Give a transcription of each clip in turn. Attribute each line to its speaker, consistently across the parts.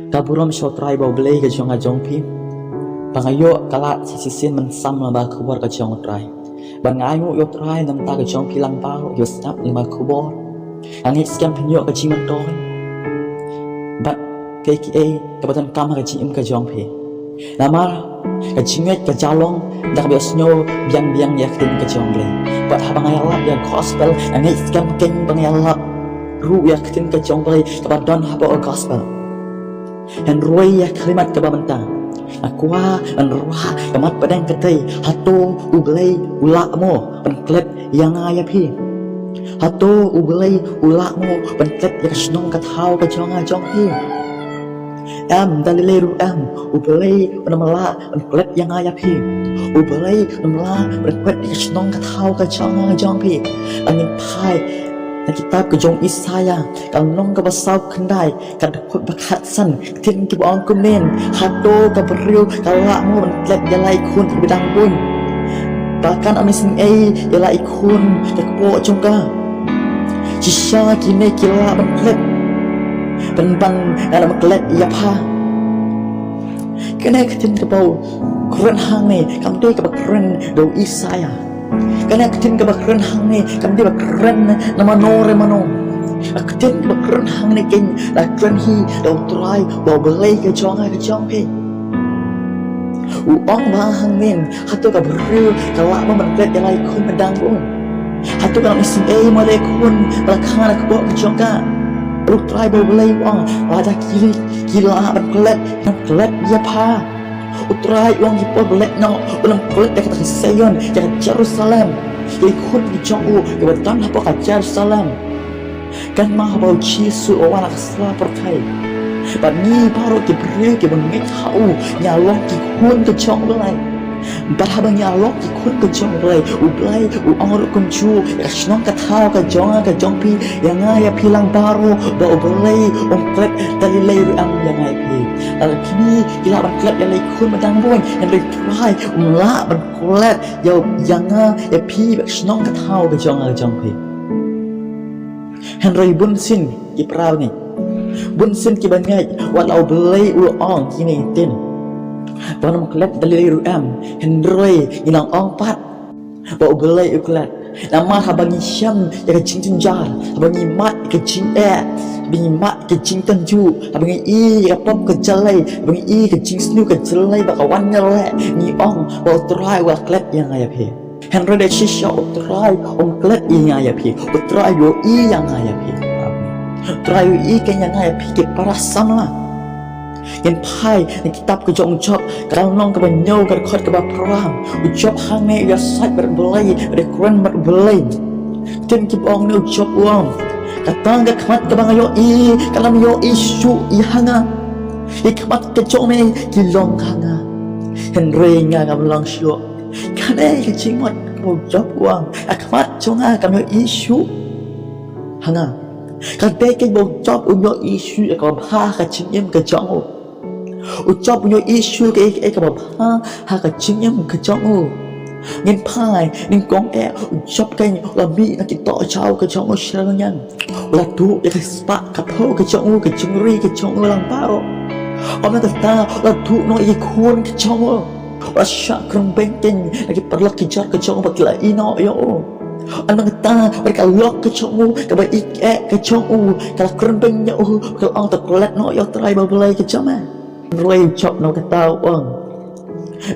Speaker 1: Kaburam syotrai bau belai ke jong ajong pi. Bangayo kala sisisin mensam lamba kubor ke jong trai. Bangayo yo trai nam ta ke jong pilang paro yo snap lamba kubor. Angit skam penyo ke jiman toy. Bat KKA kabatan kam ke jim ke jong pi. Namar ke jinget ke jalong dak bios nyo biang-biang yakin ke jong le. Bat bangayalap yang gospel angit skam king bangayalap. Ru yakin ke jong le kabadon haba gospel. Han roi ya kalimat kebabantang aqua an roha kamat padang ketai hato ublai ulakmo penklet yang aya pi hato ublai ulakmo penklet yang senong kathau ka jonga jong pi dalileru ublai penamala penklet yang aya pi ublai penamala penklet yang senong kathau ka jonga jong pi angin pai na kitab ke jong Isaya kalong ka basaw kendai kadakot bakhatsan tin ki baong kumen hato ka beriu kala mo mentlet jalai kun bidang pun bahkan amising jalai kun kakpo jong ka sisya kine kila mentlet penban dalam mentlet ia pa kene tin ka bau keren hang ni kamde ka keren do Isaya karena ketin kebakaran hang ni kami bakaran nama nore mano ketin kebakaran hang ni king lakran hi dau try bau belai ke jong pe uong ba hang nin hatu ka bru kala mentlet jalai kun medang pun hatu ka missing male kun belakang nak bawa ke jong ka lu try bau belai uong ada kiri gila mentlet dia pa utrai uang hipo belek no ulang kulit dekat Sion dekat Jerusalem ikut di jongu kebetulan apa ke Jerusalem kan mah bau cisu orang asla perkai bani baru diberi ke bengit hau nyalok ki kun ke jong belai bahaba nyalok ki kun ke jong belai ublai uang kuncu senong kathau ke jong pi yang aya pilang baru bau belai ongklet dari leru yang aya pi lalu kini gila berkelat yang ikut medang boy yang try ulah berkelat yang ya pi senong kathau ke jong pi Henry bunsin ki prau ni bunsin ki bangai walau belai uang kini tin Bana maklet dalil Henry ilang ong pat bau belai uklat nama habangi syam ya kecing jar habangi mat kecing habangi mat kecing tanju habangi ya pop ke jalai habangi kecing snu ke jalai bakawan le ni ong bau try wa klet yang aya pi Henry de shisha try ong klet yang aya pi try yo yang aya pi try yo kan yang aya pi ke parasam lah yang pai yang kitab ke jong job kalau nong ke banyo ke khot ke perang job hang ne ya sat berbelai rekruan berbelai tin ki bong ne job uang katang ke khamat ke bang yo kalau yo isu hanga khamat ke jong ne ki long hanga Henry nga ngam long shu kane ke chingmat ko job uang khamat jong kam yo isu hanga kadai ke bong job yo isu ko ha ka chingim ke jong ucap punya isu ke kabah ha ka chingem ke jong ngin pai ning kong ucap kan labi nak kita chau ke jong shangan la tu ya spa ka tho ke jong ke chingri ke jong lang paro ona ta la tu no i kun ke jong wa sha krung bengking lagi perlu kejar ke jong bakila ino yo anang ta mereka lok ke jong ke ba ke jong kalau krung bengnya kalau ang tak let no yo try babelai ke jong Roy chop no kata uang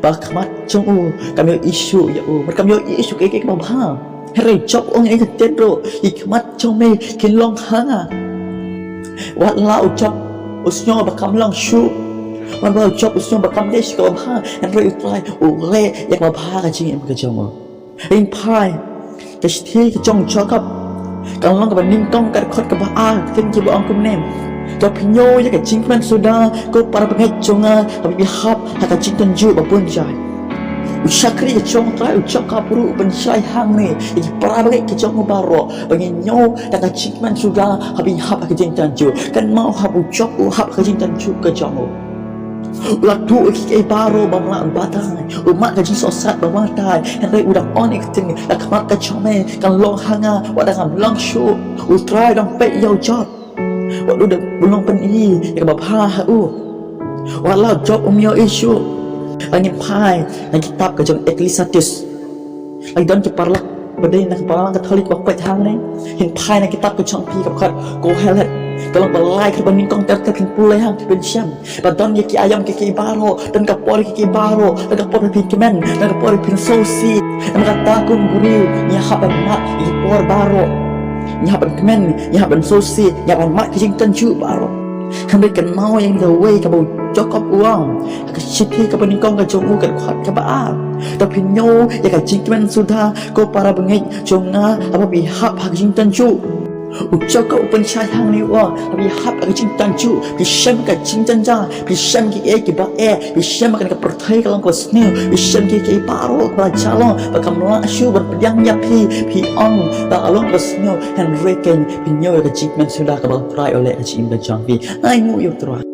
Speaker 1: bah khamat jong kami isu ya mereka yo isu ke mabha Roy chop uang ini tendro ikmat jong me kinlong hanga wat la chop usnyo bakam lang shu man ba chop usnyo bakam desh ka mabha Roy try le yak mabha ka jing em ka jong in pai ke sti ke jong chokap kalau lang ka ning tong ka khot ka ba tin ki ba ang kum nem kau pinyo ya kecing man sudah kau para pengeconga tapi bihap haka cintan ju babun jai usakri kecong try ucap kapuru pensyai hang ni para bagai kecong baro pengenyo haka cing man sudah habis hap haka cintan ju kan mau hap ucap hap haka cintan ju kecong Latu ke baro bamla batang umat gaji sosat bamatai henry udah onik ting lakmat kecome kan long hanga wadang long show utrai dong pe yau job Waduh dah belum peni ya bapak Walau job umyo isu angin pai ang kitab ka jong Ecclesiastes ay don ki parlak badai na parang Katolik wakpet hang ni hin pai na kitab ka jong pi kap khat ko helet kalau balai ka banin kong ter pin pulai hang pin syam badon ye ki ayam ki baro dan ka pori ki baro dan ka pori pin kemen dan ka pori pin sosi dan ka takun guri nya haban ma i por baro nya haban kemen nya haban sosi nya haban ma ki jing tan chu baro kami kenal yang the way kamu cokap uang ka citi ka peningkong ka jongu ka khat ka ba tapi nyo ya ka jingmen sudah ko para bengit jonga apa pihak hak jingtan chu ucap ka upan syahang ni wa tapi hak ka jingtan chu bi syam ka jingtan ja bi syam ki ki ba bi syam ka perthai ka lang ko snil bi syam ki paro ka jalong ba kamla syu berpediang ya pi ong ba along ko snil and reken bi nyo ka jingmen sudah ka ba try oleh ka jingtan jang bi ai mu yu tra